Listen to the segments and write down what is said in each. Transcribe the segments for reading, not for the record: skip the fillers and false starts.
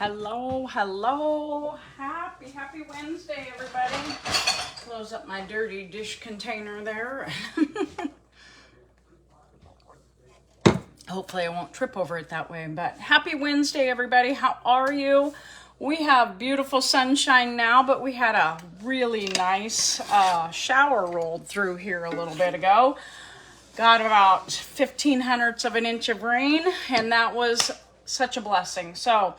Hello, hello. Happy Wednesday, everybody. Close up my dirty dish container there. Hopefully I won't trip over it that way, but happy Wednesday, everybody. How are you? We have beautiful sunshine now, but we had a really nice shower rolled through here a little bit ago. Got about 0.15 of an inch of rain, and that was such a blessing. So,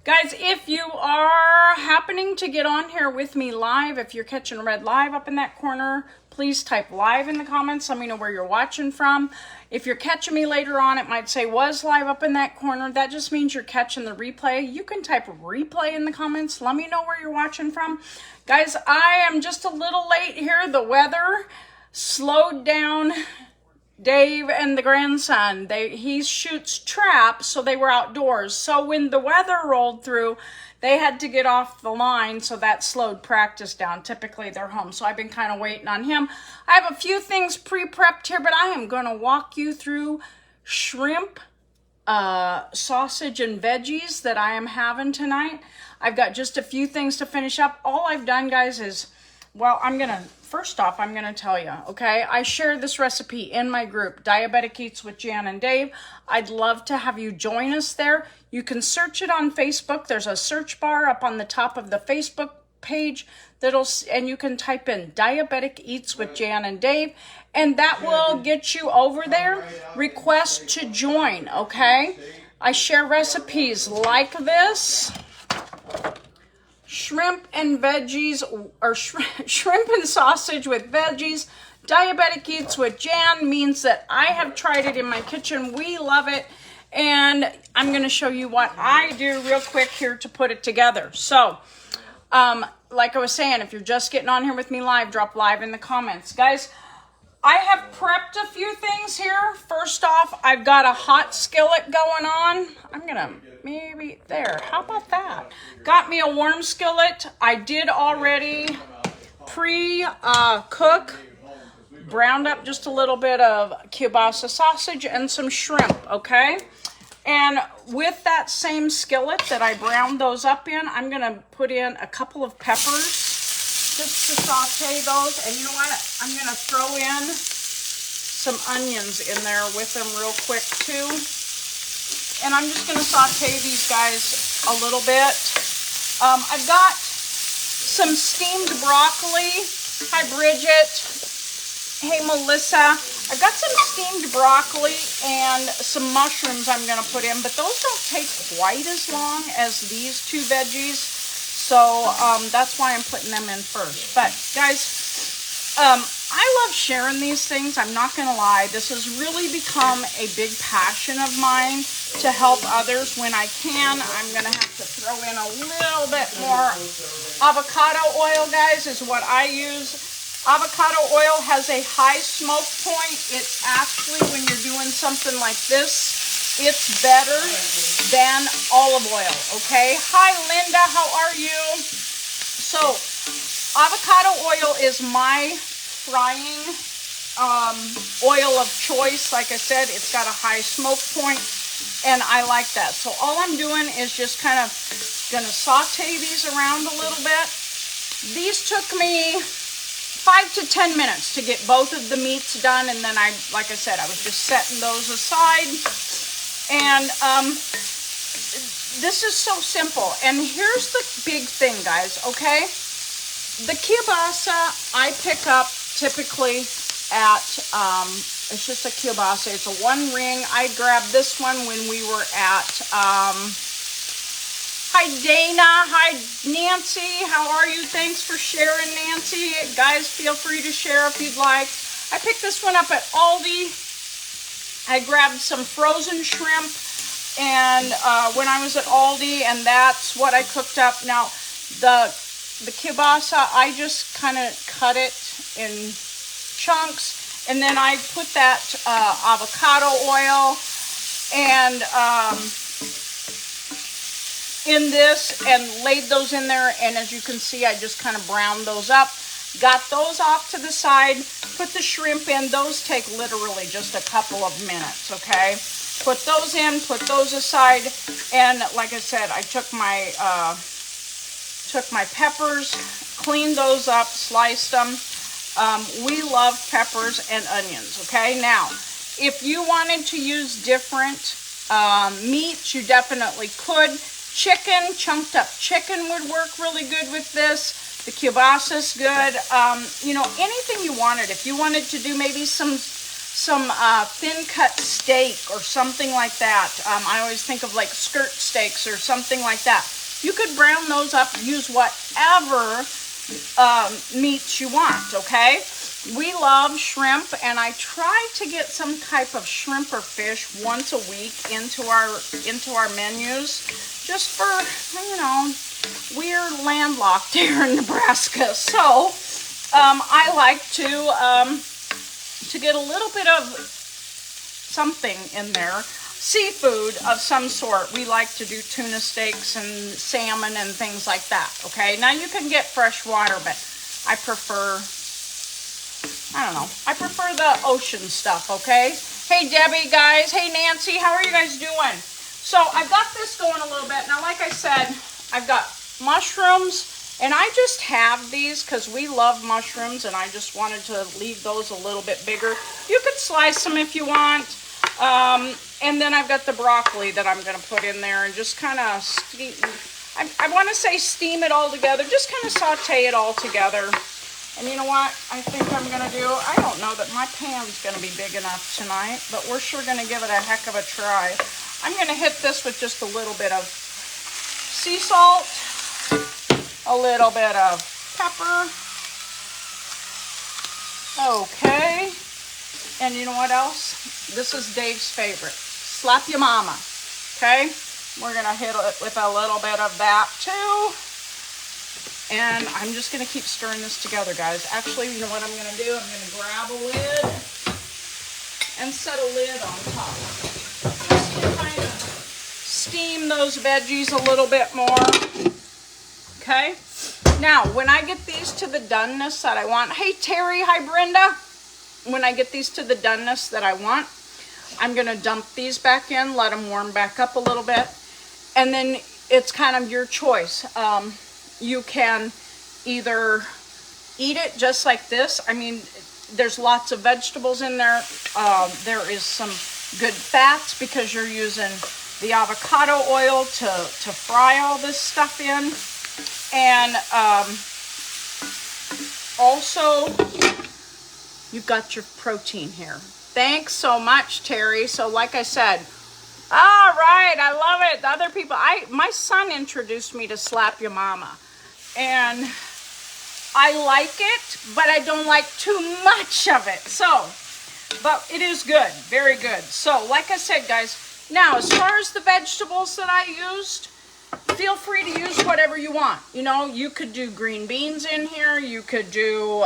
guys, if you are happening to get on here with me live, if you're catching Red Live up in that corner, please type live in the comments. Let me know where you're watching from. If you're catching me later on, it might say was live up in that corner. That just means you're catching the replay. You can type replay in the comments. Let me know where you're watching from. Guys, I am just a little late here. The weather slowed down Dave and the grandson. He shoots traps, so they were outdoors. So when the weather rolled through, they had to get off the line, so that slowed practice down. Typically, they're home, so I've been kind of waiting on him. I have a few things pre-prepped here, but I am going to walk you through shrimp, sausage, and veggies that I am having tonight. I've got just a few things to finish up. All I've done, guys, is, well, first off, I'm going to tell you, okay? I shared this recipe in my group, Diabetic Eats with Jan and Dave. I'd love to have you join us there. You can search it on Facebook. There's a search bar up on the top of the Facebook page and you can type in Diabetic Eats with Jan and Dave, and that will get you over there. Request to join, okay? I share recipes like this. Shrimp and veggies, or shrimp and sausage with veggies. Diabetic Eats with Jan means that I have tried it in my kitchen. We love it. And I'm going to show you what I do real quick here to put it together. So, like I was saying, if you're just getting on here with me live, drop live in the comments. Guys, I have prepped a few things here. First off, I've got a hot skillet going on. I'm going to maybe there. How about that? Got me a warm skillet. I did already pre-cook. Browned up just a little bit of kielbasa sausage and some shrimp, okay? And with that same skillet that I browned those up in, I'm going to put in a couple of peppers just to saute those. And you know what? I'm going to throw in some onions in there with them real quick too. And I'm just going to saute these guys a little bit. I've got some steamed broccoli. Hi, Bridget. Hey, Melissa. I've got some steamed broccoli and some mushrooms I'm going to put in, but those don't take quite as long as these two veggies, so that's why I'm putting them in first. But, guys, I love sharing these things. I'm not going to lie. This has really become a big passion of mine to help others when I can. I'm going to have to throw in a little bit more avocado oil, guys, is what I use. Avocado oil has a high smoke point. It's actually, when you're doing something like this, it's better than olive oil, okay? Hi, Linda, how are you? So, avocado oil is my frying oil of choice. Like I said, it's got a high smoke point, and I like that. So, all I'm doing is just kind of going to saute these around a little bit. These took me 5 to 10 minutes to get both of the meats done, and then like I said, I was just setting those aside. And this is so simple. And here's the big thing, guys, okay? The kielbasa I pick up typically at, it's just a kielbasa. It's a one ring. I grabbed this one when we were at, hi, Dana. Hi, Nancy. How are you? Thanks for sharing, Nancy. Guys, feel free to share if you'd like. I picked this one up at Aldi. I grabbed some frozen shrimp and when I was at Aldi, and that's what I cooked up. Now, the kielbasa, I just kind of cut it in chunks, and then I put that avocado oil and in this and laid those in there, and as you can see, I just kind of browned those up, got those off to the side, put the shrimp in. Those take literally just a couple of minutes, okay? Put those in, put those aside, And like I said, I took my peppers, cleaned those up, sliced them. We love peppers and onions, okay? Now, if you wanted to use different meats, you definitely could. Chicken, chunked up chicken would work really good with this. The kielbasa is good. You know, anything you wanted. If you wanted to do maybe some thin cut steak or something like that. I always think of like skirt steaks or something like that. You could brown those up, use whatever meats you want, okay? We love shrimp, and I try to get some type of shrimp or fish once a week into our menus, just for, you know, we're landlocked here in Nebraska. So I like to get a little bit of something in there. Seafood of some sort. We like to do tuna steaks and salmon and things like that, okay? Now you can get fresh water, but I prefer the ocean stuff, okay? Hey Debbie, guys. Hey Nancy, how are you guys doing? So I've got this going a little bit. Now, like I said, I've got mushrooms, and I just have these because we love mushrooms, and I just wanted to leave those a little bit bigger. You could slice them if you want. And then I've got the broccoli that I'm going to put in there and just kind of steam. I want to say steam it all together. Just kind of saute it all together. And you know what I think I'm going to do? I don't know that my pan's going to be big enough tonight, but we're sure going to give it a heck of a try. I'm going to hit this with just a little bit of sea salt, a little bit of pepper. Okay. And you know what else? This is Dave's favorite. Slap your mama. Okay? We're going to hit it with a little bit of that too. And I'm just going to keep stirring this together, guys. Actually, you know what I'm going to do? I'm going to grab a lid and set a lid on top. Just to kind of steam those veggies a little bit more. Okay? Now, when I get these to the doneness that I want. Hey, Terry. Hi, Brenda. When I get these to the doneness that I want, I'm going to dump these back in, let them warm back up a little bit, and then it's kind of your choice. You can either eat it just like this. I mean, there's lots of vegetables in there. There is some good fats because you're using the avocado oil to fry all this stuff in. And also, you've got your protein here. Thanks so much, Terry. So like I said, all right, I love it. The other people, my son introduced me to Slap Your Mama. And I like it, but I don't like too much of it. So, but it is good, very good. So like I said, guys, now as far as the vegetables that I used, feel free to use whatever you want. You know, you could do green beans in here. You could do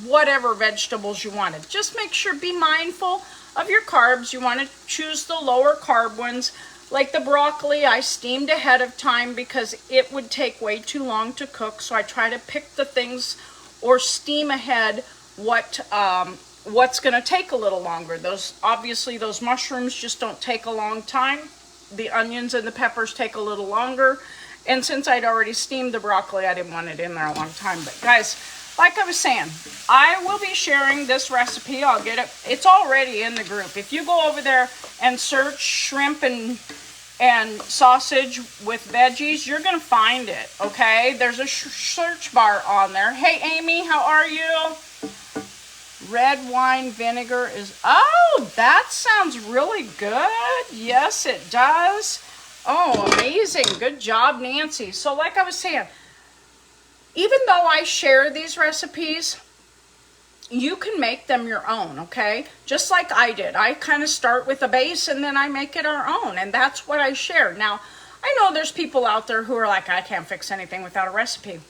whatever vegetables you wanted. Just make sure, be mindful of your carbs. You want to choose the lower carb ones. Like the broccoli, I steamed ahead of time because it would take way too long to cook. So I try to pick the things or steam ahead what's going to take a little longer. Obviously those mushrooms just don't take a long time. The onions and the peppers take a little longer. And since I'd already steamed the broccoli, I didn't want it in there a long time. But guys, like I was saying, I will be sharing this recipe. I'll get it. It's already in the group. If you go over there and search shrimp and sausage with veggies, you're going to find it, okay? There's a search bar on there. Hey, Amy, how are you? Red wine vinegar is... Oh, that sounds really good. Yes, it does. Oh, amazing. Good job, Nancy. So like I was saying, even though I share these recipes, you can make them your own, okay? Just like I did. I kind of start with a base and then I make it our own, and that's what I share. Now, I know there's people out there who are like, I can't fix anything without a recipe.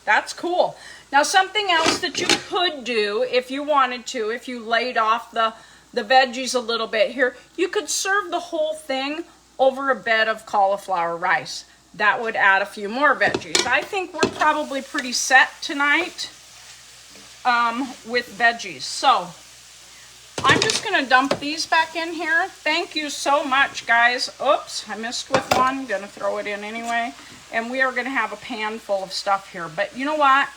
That's cool. Now, something else that you could do if you wanted to, if you laid off the veggies a little bit here, you could serve the whole thing over a bed of cauliflower rice. That would add a few more veggies. I think we're probably pretty set tonight with veggies. So I'm just going to dump these back in here. Thank you so much, guys. Oops, I missed with one. I'm going to throw it in anyway. And we are going to have a pan full of stuff here. But you know what?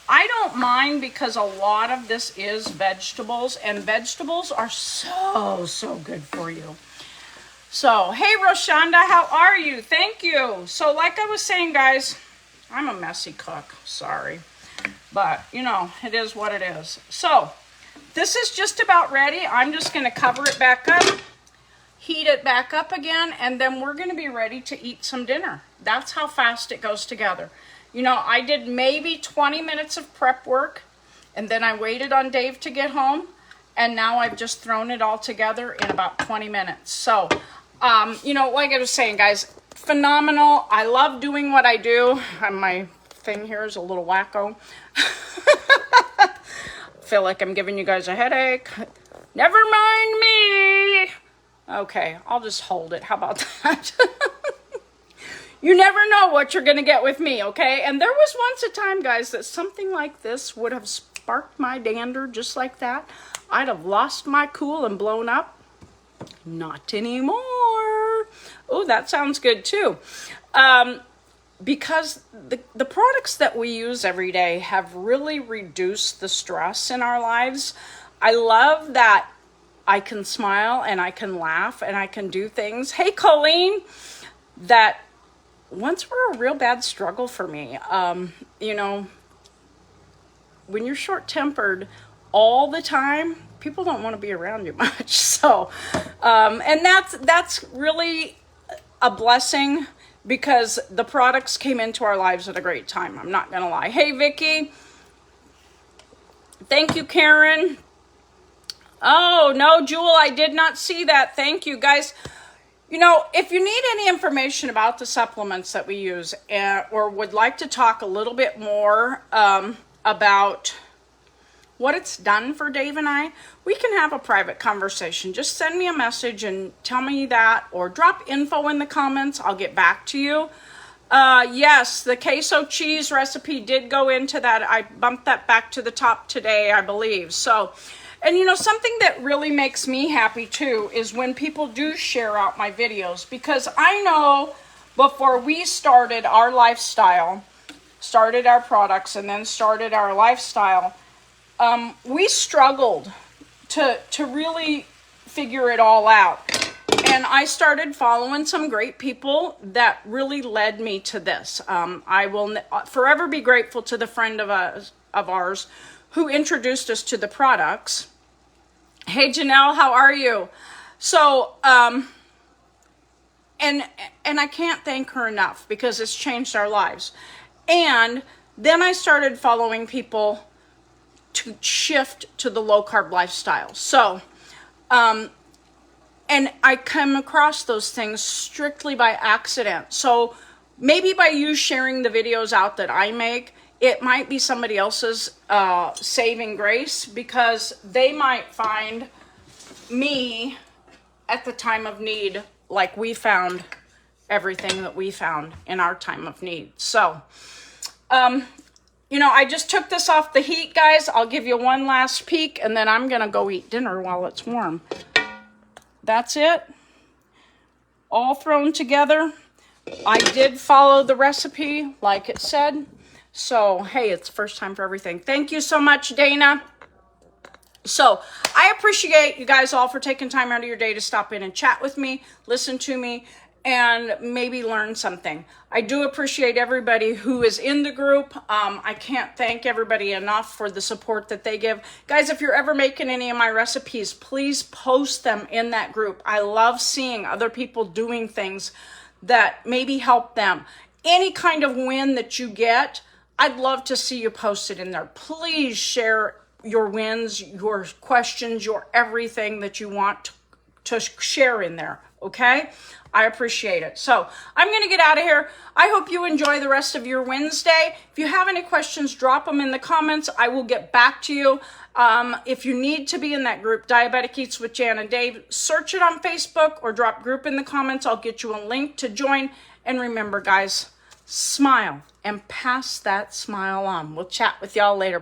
I don't mind because a lot of this is vegetables. And vegetables are so good for you. So, hey, Roshonda, how are you? Thank you. So, like I was saying, guys, I'm a messy cook. Sorry. But, you know, it is what it is. So, this is just about ready. I'm just going to cover it back up, heat it back up again, and then we're going to be ready to eat some dinner. That's how fast it goes together. You know, I did maybe 20 minutes of prep work, and then I waited on Dave to get home, and now I've just thrown it all together in about 20 minutes. So, you know, like I was saying, guys, phenomenal. I love doing what I do. My thing here is a little wacko. Feel like I'm giving you guys a headache. Never mind me. Okay, I'll just hold it. How about that? You never know what you're going to get with me, okay? And there was once a time, guys, that something like this would have sparked my dander just like that. I'd have lost my cool and blown up. Not anymore. Oh, that sounds good too. Because the products that we use every day have really reduced the stress in our lives. I love that I can smile and I can laugh and I can do things. Hey, Colleen, that once were a real bad struggle for me. You know, when you're short-tempered all the time, people don't want to be around you much. So, and that's really a blessing, because the products came into our lives at a great time. I'm not going to lie. Hey, Vicky. Thank you, Karen. Oh, no, Jewel, I did not see that. Thank you, guys. You know, if you need any information about the supplements that we use, or would like to talk a little bit more about what it's done for Dave and I, we can have a private conversation. Just send me a message and tell me that, or drop info in the comments. I'll get back to you. Yes, the queso cheese recipe did go into that. I bumped that back to the top today, I believe. So, and you know, something that really makes me happy too is when people do share out my videos, because I know before we started our lifestyle, started our products, and then started our lifestyle, we struggled to really figure it all out. And I started following some great people that really led me to this. I will forever be grateful to the friend of ours who introduced us to the products. Hey, Janelle, how are you? So, and I can't thank her enough, because it's changed our lives. And then I started following people to shift to the low carb lifestyle. So, and I come across those things strictly by accident. So maybe by you sharing the videos out that I make, it might be somebody else's saving grace, because they might find me at the time of need, like we found everything that we found in our time of need. So, you know, I just took this off the heat, guys. I'll give you one last peek, and then I'm going to go eat dinner while it's warm. That's it. All thrown together. I did follow the recipe like it said. So, hey, it's first time for everything. Thank you so much, Dana. So, I appreciate you guys all for taking time out of your day to stop in and chat with me, listen to me, and maybe learn something. I do appreciate everybody who is in the group. I can't thank everybody enough for the support that they give. Guys, if you're ever making any of my recipes, please post them in that group. I love seeing other people doing things that maybe help them. Any kind of win that you get, I'd love to see you post it in there. Please share your wins, your questions, your everything that you want to share in there, okay? I appreciate it. So I'm going to get out of here. I hope you enjoy the rest of your Wednesday. If you have any questions, drop them in the comments. I will get back to you. If you need to be in that group, Diabetic Eats with Jan and Dave, search it on Facebook or drop group in the comments. I'll get you a link to join. And remember, guys, smile and pass that smile on. We'll chat with y'all later.